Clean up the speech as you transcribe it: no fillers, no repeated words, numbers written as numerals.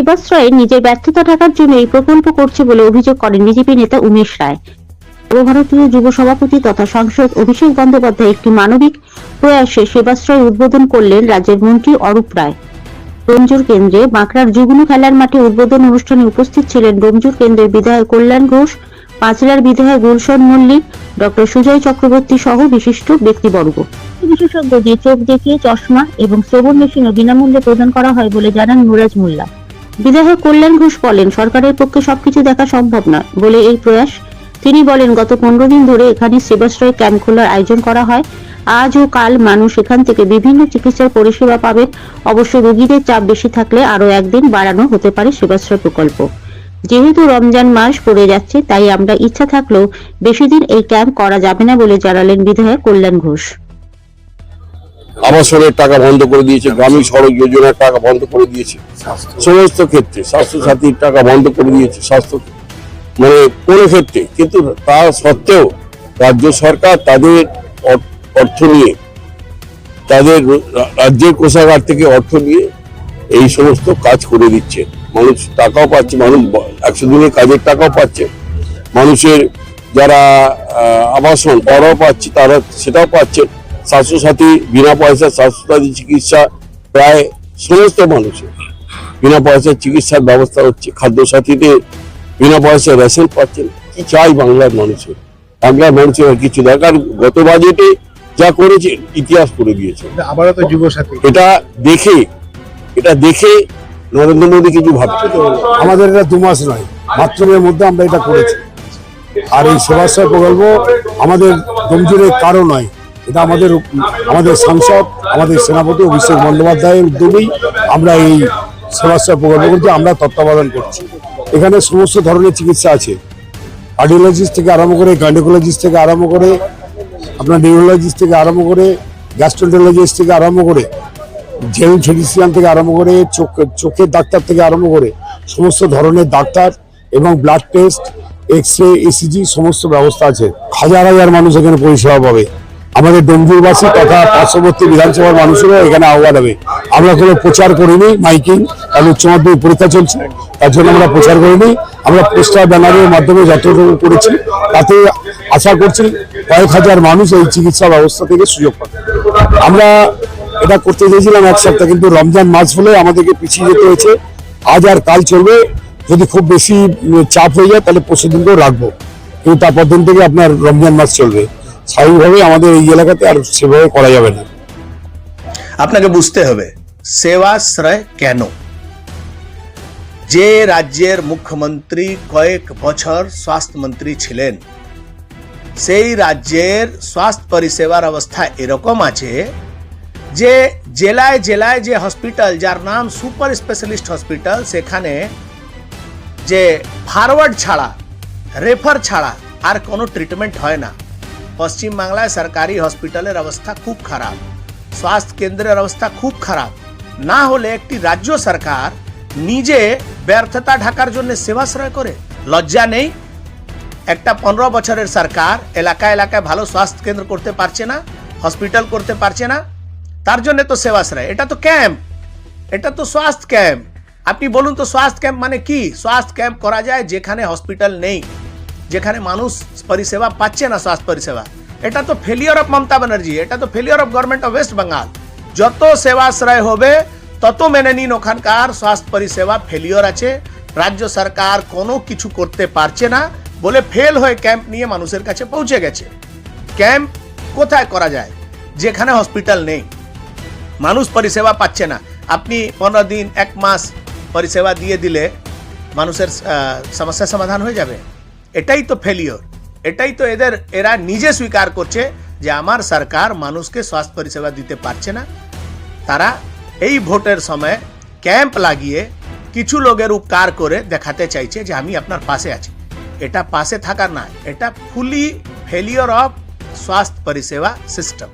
সেবাশ্রয়ে নিজের ব্যর্থতা ঢাকার জন্য এই প্রকল্প করছে বলে অভিযোগ করেন বিজেপি নেতা উমেশ রায়। সর্বভারতীয় যুব সভাপতি তথা সাংসদ অভিষেক বন্দ্যোপাধ্যায় একটি মানবিক প্রয়াসে সেবাশ্রয় উদ্বোধন করলেন রাজ্যের মন্ত্রী অরূপ রায়। ডোমজুর কেন্দ্রে বাঁকড়ার যুগ্ম খেলার মাঠে উদ্বোধন অনুষ্ঠানে উপস্থিত ছিলেন ডোমজুর কেন্দ্রের বিধায়ক কল্যাণ ঘোষ, পাঁচলার বিধায়ক গুলশন মল্লিক, ডক্টর সুজয় চক্রবর্তী সহ বিশিষ্ট ব্যক্তিবর্গ। বিশেষজ্ঞদের চোখ দেখিয়ে চশমা এবং শ্রবণ মেশিনও বিনামূল্যে প্রদান করা হয় বলে জানান নুরাজ মোল্লা। বিধায়ক কল্যাণ ঘোষ বলেন, সরকারের পক্ষে সবকিছু দেখা সম্ভব নয় বলে এই প্রয়াস। তিনি বলেন, গত 15 দিন ধরে এখানে সেবাশ্রয় ক্যাম্প খোলার আয়োজন করা হয়। আজ ও কাল মানুষ এখান থেকে বিভিন্ন চিকিৎসার পরিষেবা পাবেন। অবশ্য রোগীদের চাপ বেশি থাকলে আরো একদিন বাড়ানো হতে পারে সেবাশ্রয় প্রকল্প। যেহেতু রমজান মাস পড়ে যাচ্ছে, তাই আমরা ইচ্ছা থাকলেও বেশি দিন এই ক্যাম্প করা যাবে না বলে জানালেন বিধায়ক কল্যাণ ঘোষ। আবাসনের টাকা বন্ধ করে দিয়েছে, গ্রামীণ সড়ক যোজনার টাকা বন্ধ করে দিয়েছে, সমস্ত ক্ষেত্রে স্বাস্থ্য সাথীর টাকা বন্ধ করে দিয়েছে, স্বাস্থ্য মানে কোনো ক্ষেত্রে। কিন্তু তা সত্ত্বেও রাজ্য সরকার তাদের অর্থ নিয়ে, তাদের রাজ্যের কোষাগার থেকে অর্থ নিয়ে এই সমস্ত কাজ করে দিচ্ছে। মানুষ টাকাও পাচ্ছে, মানুষ 100 দিনের কাজের টাকাও পাচ্ছে, মানুষের যারা আবাসন তারাও পাচ্ছে, তারা সেটাও পাচ্ছে। স্বাস্থ্যসাথী বিনা পয়সা স্বাস্থ্যসাথী চিকিৎসা প্রায় সমস্ত মানুষের বিনা পয়সার চিকিৎসার ব্যবস্থা হচ্ছে। খাদ্যসাথীতে বিনা পয়সায় রেশন পাচ্ছেন। কি চাই বাংলার মানুষের? বাংলার মানুষের কিছু দরকার। গত বাজেটে যা করেছে ইতিহাস করে দিয়েছে। আবারও তো যুবসাথী, এটা দেখে নরেন্দ্র মোদী কিছু ভাবছে। আমাদের এটা 2 মাস নয়, মাত্র এর মধ্যে আমরা এটা করেছি। আর এই সেবাশ্রয় প্রকল্প আমাদের ডোমজুরের কারো নয়, এটা আমাদের সাংসদ, আমাদের সেনাপতি অভিষেক বন্দ্যোপাধ্যায়ের উদ্যোগেই আমরা এই সেবাশ্রয় প্রকল্প করছি। আমরা তত্ত্বাবধান করছি। এখানে সমস্ত ধরনের চিকিৎসা আছে, কার্ডিওলজিস্ট থেকে আরম্ভ করে, গাইনোকোলজিস্ট থেকে আরম্ভ করে, আপনার নিউরোলজিস্ট থেকে আরম্ভ করে, গ্যাস্ট্রোন্টারোলজিস্ট থেকে আরম্ভ করে, জেনারেল ফিজিশিয়ান থেকে আরম্ভ করে, চোখের ডাক্তার থেকে আরম্ভ করে সমস্ত ধরনের ডাক্তার এবং ব্লাড টেস্ট, এক্স-রে, ইসিজি সমস্ত ব্যবস্থা আছে। হাজার হাজার মানুষ এখানে পরিষেবা পাবে। আমাদের ডোমজুরবাসী তথা পার্শ্ববর্তী বিধানসভার মানুষেরও এখানে আহ্বান হবে। আমরা কোনো প্রচার করিনি, মাইকিং, কারণ উচ্চ মাধ্যমিক পরীক্ষা চলছে, তার জন্য আমরা প্রচার করিনি। আমরা পোস্টার ব্যানারের মাধ্যমে যতটুকু করেছি, তাতে আশা করছি কয়েক হাজার মানুষ এই চিকিৎসা ব্যবস্থা থেকে সুযোগ পাবে। আমরা এটা করতে চেয়েছিলাম 1 সপ্তাহ, কিন্তু রমজান মাস বলে আমাদেরকে পিছিয়ে যেতে হয়েছে। আজ আর কাল চলবে, যদি খুব বেশি চাপ হয়ে যায় তাহলে পরশু দিনকেও রাখবো, কিন্তু তারপর দিন থেকে আপনার রমজান মাস চলবে। স্বাভাবিকভাবে আমাদের এই এলাকাতে আর সেভাবে করা যাবে না। আপনাকে বুঝতে হবে সেবাশ্রয় কেন। যে রাজ্যের মুখ্যমন্ত্রী কয়েক বছর স্বাস্থ্যমন্ত্রী ছিলেন, সেই রাজ্যের স্বাস্থ্য পরিষেবার অবস্থা এরকম আছে যে জেলায় জেলায় যে হসপিটাল, যার নাম সুপার স্পেশালিস্ট হসপিটাল, সেখানে যে ফরওয়ার্ড ছাড়া, রেফার ছাড়া আর কোনো ট্রিটমেন্ট হয় না। পশ্চিম বাংলায় সরকারি হসপিটালের অবস্থা খুব খারাপ, স্বাস্থ্য কেন্দ্রের অবস্থা খুব খারাপ। না হলে একটি রাজ্য সরকার নিজে ব্যর্থতা ঢাকার জন্য সেবাশ্রয় করে? লজ্জা নেই? একটা 15 বছরের সরকার এলাকায় এলাকায় ভালো স্বাস্থ্য কেন্দ্র করতে পারছে না, হসপিটাল করতে পারছে না, তার জন্য তো সেবাশ্রয়। এটা তো ক্যাম্প, এটা তো স্বাস্থ্য ক্যাম্প। আপনি বলুন তো স্বাস্থ্য ক্যাম্প মানে কি? স্বাস্থ্য ক্যাম্প করা যায় যেখানে হসপিটাল নেই, যেখানে মানুষ পরিষেবা পাচ্ছে না স্বাস্থ্য পরিষেবা। এটা তো ফেলিওর অফ মমতা ব্যানার্জি, এটা তো failure of government of West Bengal. যত সেবাশ্রয় হবে তত মেনে নিন ওখানকার স্বাস্থ্য পরিষেবা ফেলিওর আছে। রাজ্য সরকার কোনো কিছু করতে পারছে না বলে ফেল হয়ে ক্যাম্প নিয়ে মানুষের কাছে পৌঁছে গেছে। ক্যাম্প কোথায় করা যায়? যেখানে হসপিটাল নেই, মানুষ পরিষেবা পাচ্ছে না। আপনি 15 দিন 1 মাস পরিষেবা দিয়ে দিলে মানুষের সমস্যার সমাধান হয়ে যাবে? এটাই তো ফেলিওর। এটাই তো এরা নিজে স্বীকার করছে যে আমার সরকার মানুষকে স্বাস্থ্য পরিষেবা দিতে পারছে না। তারা এই ভোটের সময় ক্যাম্প লাগিয়ে কিছু লোকের উপকার করে দেখাতে চাইছে যে আমি আপনার পাশে আছি। এটা পাশে থাকার না, এটা ফুলি ফেলিওর অফ স্বাস্থ্য পরিষেবা সিস্টেম।